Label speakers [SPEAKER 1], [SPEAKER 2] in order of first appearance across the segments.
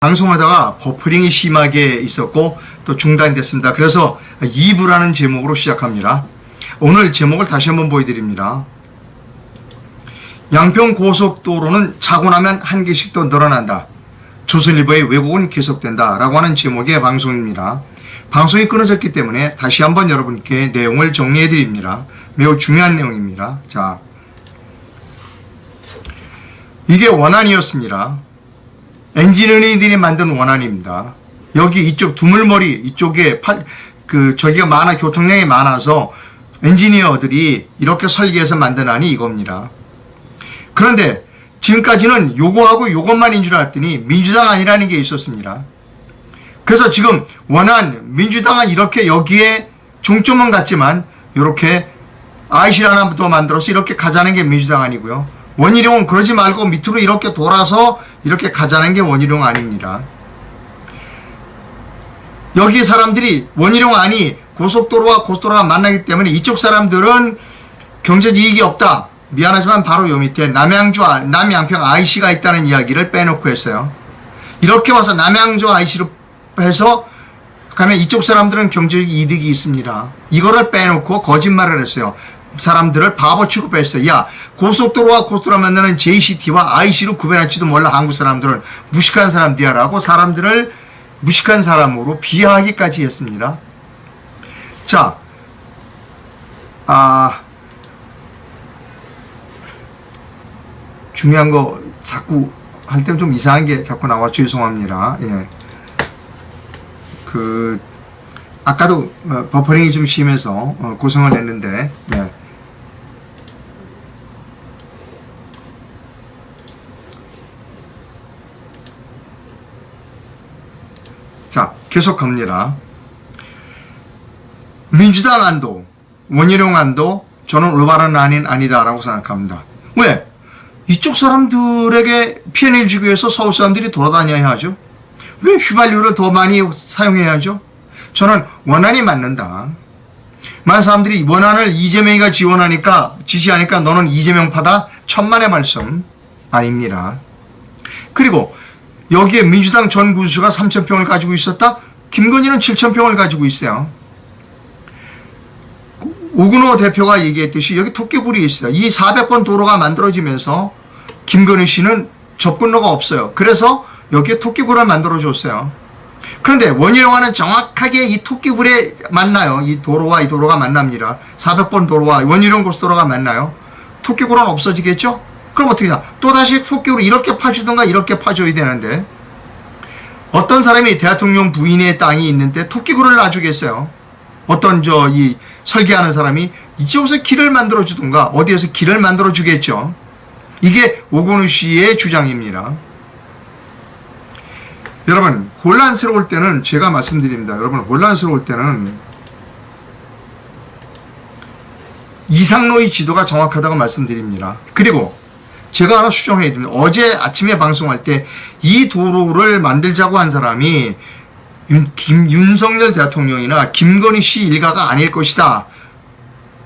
[SPEAKER 1] 방송하다가 버퍼링이 심하게 있었고 또 중단됐습니다. 그래서 2부라는 제목으로 시작합니다. 오늘 제목을 다시 한번 보여드립니다. 양평 고속도로는 자고 나면 한 개씩 더 늘어난다. 조선일보의 왜곡은 계속된다. 라고 하는 제목의 방송입니다. 방송이 끊어졌기 때문에 다시 한번 여러분께 내용을 정리해 드립니다. 매우 중요한 내용입니다. 자, 이게 원안이었습니다. 엔지니어들이 만든 원안입니다. 여기 이쪽 두물머리 이쪽에 저기가 교통량이 많아서 엔지니어들이 이렇게 설계해서 만든 안이 이겁니다. 그런데 지금까지는 요거하고 요것만인 줄 알았더니 민주당 안이라는 게 있었습니다. 그래서 지금 원안 민주당은 이렇게 여기에 종점은 같지만 이렇게 IC를 하나 더 만들어서 이렇게 가자는 게 민주당 아니고요. 원희룡은 그러지 말고 밑으로 이렇게 돌아서 이렇게 가자는 게 원희룡 아닙니다. 여기 사람들이 원희룡 안이 고속도로와 고속도로가 만나기 때문에 이쪽 사람들은 경제적 이익이 없다. 미안하지만 바로 요 밑에 남양평 IC가 있다는 이야기를 빼놓고 했어요. 이렇게 와서 남양주 IC로 해서 가면 이쪽 사람들은 경제적 이득이 있습니다. 이거를 빼놓고 거짓말을 했어요. 사람들을 바보 취급했어요. 야, 고속도로와 고속도로 만나는 JCT와 IC로 구별할지도 몰라. 한국 사람들은 무식한 사람들이야 라고 사람들을 무식한 사람으로 비하하기까지 했습니다. 자, 중요한 거 자꾸 할 때는 좀 이상한 게 자꾸 나와 죄송합니다. 예. 아까도 버퍼링이 좀 심해서 고생을 했는데, 예. 자, 계속 갑니다. 민주당 안도, 원희룡 안도 저는 올바른 안은 아니다라고 생각합니다. 왜? 이쪽 사람들에게 피해를 주기 위해서 서울 사람들이 돌아다녀야 하죠. 왜 휘발유를 더 많이 사용해야죠? 저는 원안이 맞는다. 많은 사람들이 원안을 이재명이가 지시하니까 너는 이재명파다. 천만의 말씀 아닙니다. 그리고 여기에 민주당 전 군수가 3,000평을 가지고 있었다? 김건희는 7,000평을 가지고 있어요. 오근호 대표가 얘기했듯이 여기 토끼굴이 있어요. 이 400번 도로가 만들어지면서 김건희 씨는 접근로가 없어요. 그래서 여기에 토끼굴을 만들어줬어요. 그런데 원희룡과는 정확하게 이 토끼굴에 만나요. 이 도로와 이 도로가 만납니다. 400번 도로와 원희룡 고속도로가 만나요. 토끼굴은 없어지겠죠? 그럼 어떻게 하냐? 또다시 토끼굴을 이렇게 파주든가 이렇게 파줘야 되는데 어떤 사람이 대통령 부인의 땅이 있는데 토끼굴을 놔주겠어요? 어떤 이 설계하는 사람이 이쪽에서 길을 만들어주든가 어디에서 길을 만들어주겠죠? 이게 오건우 씨의 주장입니다. 여러분, 혼란스러울 때는 제가 말씀드립니다. 여러분, 혼란스러울 때는 이상로의 지도가 정확하다고 말씀드립니다. 그리고 제가 하나 수정해야 됩니다. 어제 아침에 방송할 때 이 도로를 만들자고 한 사람이 윤석열 대통령이나 김건희 씨 일가가 아닐 것이다.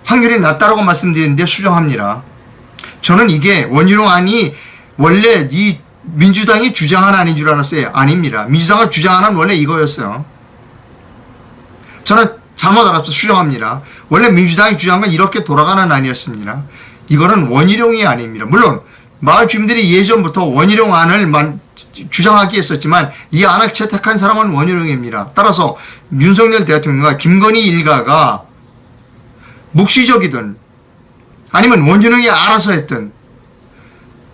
[SPEAKER 1] 확률이 낮다라고 말씀드리는데 수정합니다. 저는 이게 원희룡 안이 원래 이 민주당이 주장한 안인 줄 알았어요. 아닙니다. 민주당을 주장하는 원래 이거였어요. 저는 잘못 알아서 수정합니다. 원래 민주당이 주장한 건 이렇게 돌아가는 안이었습니다. 이거는 원희룡이 아닙니다. 물론 마을 주민들이 예전부터 원희룡 안을 주장하기 했었지만 이 안을 채택한 사람은 원희룡입니다. 따라서 윤석열 대통령과 김건희 일가가 묵시적이든 아니면 원희룡이 알아서 했든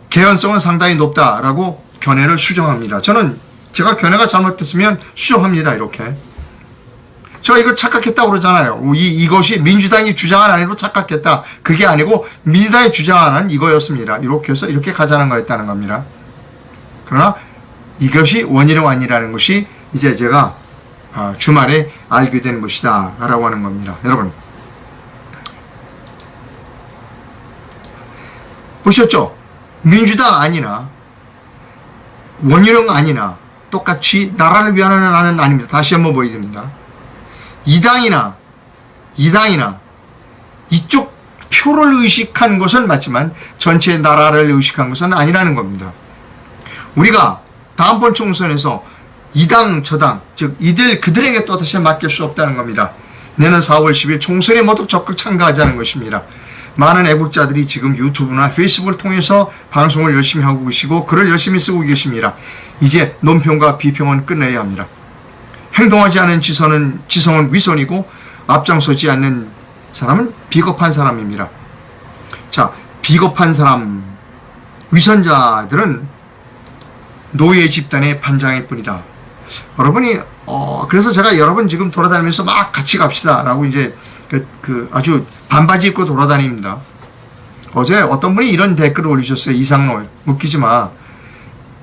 [SPEAKER 1] 개연성은 상당히 높다라고 견해를 수정합니다. 제가 견해가 잘못됐으면 수정합니다. 이렇게. 제가 이걸 착각했다고 그러잖아요. 이것이 민주당이 주장한 안으로 착각했다. 그게 아니고 민주당이 주장하는 이거였습니다. 이렇게 해서 이렇게 가자는 거였다는 겁니다. 그러나 이것이 원희룡 안이라는 것이 이제 제가 주말에 알게 된 것이다 라고 하는 겁니다. 여러분 보셨죠? 민주당 안이나 원희룡 안이나 똑같이 나라를 위하는 안은 아닙니다. 다시 한번 보여드립니다. 이당이나 이쪽 표를 의식한 것은 맞지만 전체 나라를 의식한 것은 아니라는 겁니다. 우리가 다음번 총선에서 이당 저당 즉 그들에게 또 다시 맡길 수 없다는 겁니다. 내년 4월 10일 총선에 모두 적극 참가하자는 것입니다. 많은 애국자들이 지금 유튜브나 페이스북을 통해서 방송을 열심히 하고 계시고 글을 열심히 쓰고 계십니다. 이제 논평과 비평은 끝내야 합니다. 행동하지 않은 지성은 위선이고 앞장서지 않는 사람은 비겁한 사람입니다. 자, 비겁한 사람, 위선자들은 노예 집단의 반장일 뿐이다. 여러분이 그래서 제가 여러분 지금 돌아다니면서 막 같이 갑시다 라고 이제 아주 반바지 입고 돌아다닙니다. 어제 어떤 분이 이런 댓글을 올리셨어요. 이상로 웃기지 마.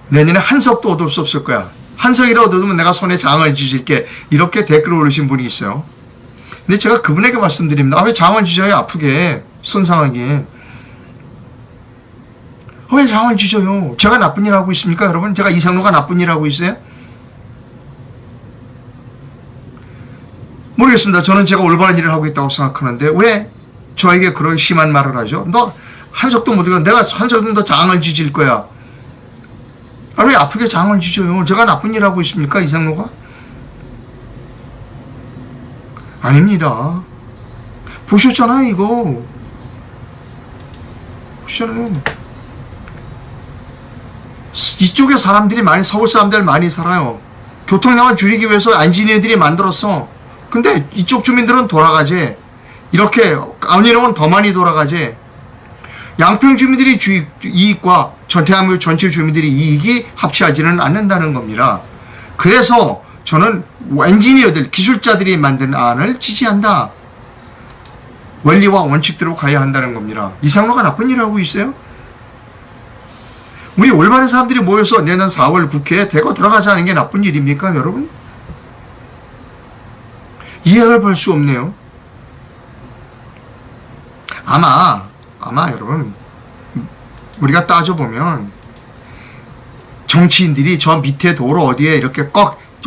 [SPEAKER 1] 내년에 한석도 얻을 수 없을 거야. 한석이라도 얻으면 내가 손에 장을 쥐질게. 이렇게 댓글을 올리신 분이 있어요. 근데 제가 그분에게 말씀드립니다. 왜 장을 쥐져요? 아프게 손상하게. 왜 장을 쥐져요? 제가 나쁜 일 하고 있습니까 여러분? 제가 이상로가 나쁜 일 하고 있어요? 모르겠습니다. 저는 제가 올바른 일을 하고 있다고 생각하는데 왜 저에게 그런 심한 말을 하죠? 너 한석도 못 이겨. 내가 한석은 너 장을 쥐질 거야. 왜 아프게 장을 쥐져요? 제가 나쁜 일 하고 있습니까? 이상로가? 아닙니다. 보셨잖아요, 이거. 보셨잖아요. 이쪽에 사람들이 서울 사람들 많이 살아요. 교통량을 줄이기 위해서 엔지니어들이 만들었어. 근데 이쪽 주민들은 돌아가지. 이렇게 안일홍은 더 많이 돌아가지. 양평 주민들이 이익과 대한민국 전체 주민들이 이익이 합치하지는 않는다는 겁니다. 그래서 저는 엔지니어들, 기술자들이 만든 안을 지지한다. 원리와 원칙대로 가야 한다는 겁니다. 이상로가 나쁜 일을 하고 있어요? 우리 올바른 사람들이 모여서 내년 4월 국회에 대거 들어가자는 게 나쁜 일입니까, 여러분? 이해를 볼 수 없네요. 아마 여러분, 우리가 따져보면 정치인들이 저 밑에 도로 어디에 이렇게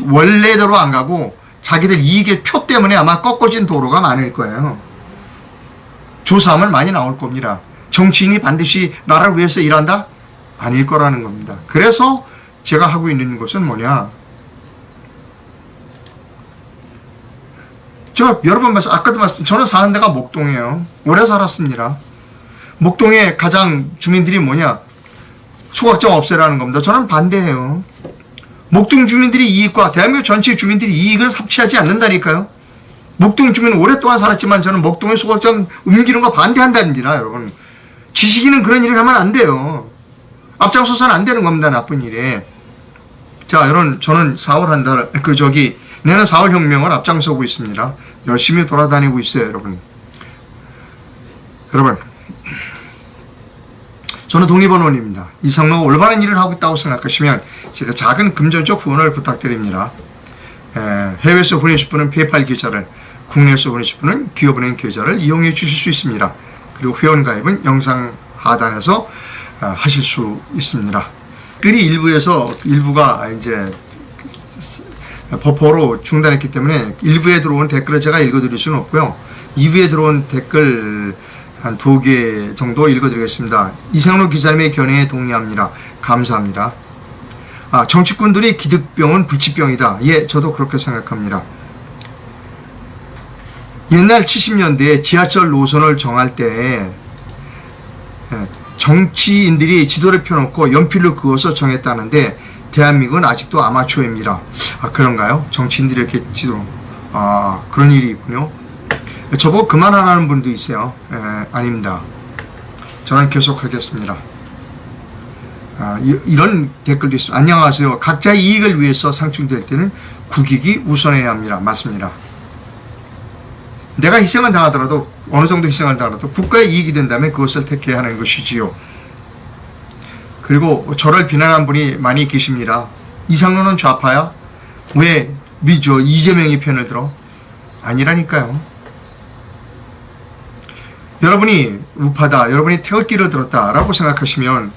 [SPEAKER 1] 원래대로 안 가고 자기들 이익의 표 때문에 아마 꺾어진 도로가 많을 거예요. 조사하면 많이 나올 겁니다. 정치인이 반드시 나라를 위해서 일한다? 아닐 거라는 겁니다. 그래서 제가 하고 있는 것은 뭐냐? 제가 여러 번 아까도 저는 사는 데가 목동이에요. 오래 살았습니다. 목동의 가장 주민들이 뭐냐? 소각장 없애라는 겁니다. 저는 반대해요. 목동 주민들이 이익과 대한민국 전체 주민들이 이익은 삽취하지 않는다니까요. 목동 주민은 오랫동안 살았지만 저는 목동의 소각장 옮기는 거 반대한답니다, 여러분. 지식인은 그런 일을 하면 안 돼요. 앞장서서는 안 되는 겁니다, 나쁜 일에. 자, 여러분, 저는 4월 한 달, 내년 4월 혁명을 앞장서고 있습니다. 열심히 돌아다니고 있어요, 여러분. 여러분, 저는 독립언론입니다. 이상로가 올바른 일을 하고 있다고 생각하시면 제가 작은 금전적 후원을 부탁드립니다. 해외에서 보내실 분은 페이팔 계좌를, 국내에서 보내실 분은 기업은행 계좌를 이용해 주실 수 있습니다. 그리고 회원가입은 영상 하단에서 하실 수 있습니다. 글이 일부가 이제 버퍼로 중단했기 때문에 일부에 들어온 댓글을 제가 읽어드릴 수는 없고요. 2부에 들어온 댓글 한 2개 정도 읽어드리겠습니다. 이상로 기자님의 견해에 동의합니다. 감사합니다. 정치꾼들이 기득병은 불치병이다. 예, 저도 그렇게 생각합니다. 옛날 70년대에 지하철 노선을 정할 때 정치인들이 지도를 펴놓고 연필로 그어서 정했다는데 대한민국은 아직도 아마추어입니다. 그런가요? 정치인들이 이렇게 그런 일이 있군요. 저보고 그만하라는 분도 있어요. 아닙니다. 저는 계속하겠습니다. 이런 댓글도 있습니다. 안녕하세요. 각자의 이익을 위해서 상충될 때는 국익이 우선해야 합니다. 맞습니다. 내가 희생을 당하더라도 어느 정도 희생을 당하더라도 국가의 이익이 된다면 그것을 택해야 하는 것이지요. 그리고 저를 비난한 분이 많이 계십니다. 이상로는 좌파야? 왜 이재명이 편을 들어? 아니라니까요. 여러분이 우파다, 여러분이 태극기를 들었다라고 생각하시면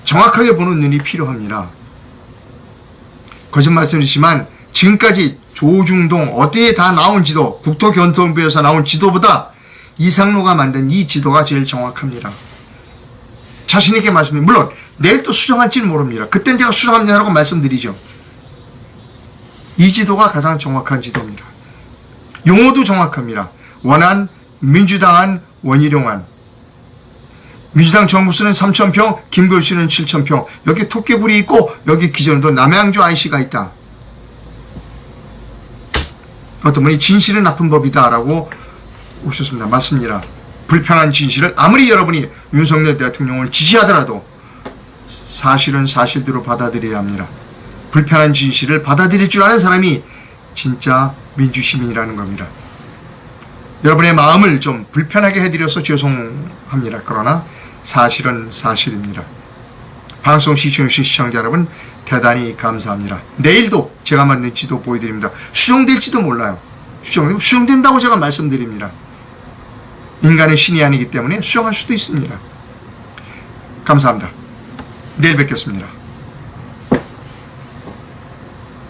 [SPEAKER 1] 정확하게 보는 눈이 필요합니다. 거짓말씀이지만 지금까지 조중동 어디에 다 나온 지도, 국토교통부에서 나온 지도보다 이상로가 만든 이 지도가 제일 정확합니다. 자신있게 말씀해. 물론 내일 또 수정할지는 모릅니다. 그땐 제가 수정합니다라고 말씀드리죠. 이 지도가 가장 정확한 지도입니다. 용어도 정확합니다. 원안, 민주당안, 원희룡안. 민주당 정부수는 3,000평, 김건희씨는 7,000평. 여기 토끼굴이 있고 여기 기존도 남양주 IC가 있다. 어떤 분이 진실은 나쁜 법이다라고 오셨습니다. 맞습니다. 불편한 진실을 아무리 여러분이 윤석열 대통령을 지지하더라도 사실은 사실대로 받아들여야 합니다. 불편한 진실을 받아들일 줄 아는 사람이 진짜 민주시민이라는 겁니다. 여러분의 마음을 좀 불편하게 해드려서 죄송합니다. 그러나 사실은 사실입니다. 방송 시청해주신 시청자 여러분 대단히 감사합니다. 내일도 제가 만든 지도 보여드립니다. 수정될지도 몰라요. 수정된다고 제가 말씀드립니다. 인간은 신이 아니기 때문에 수정할 수도 있습니다. 감사합니다. 내일 뵙겠습니다.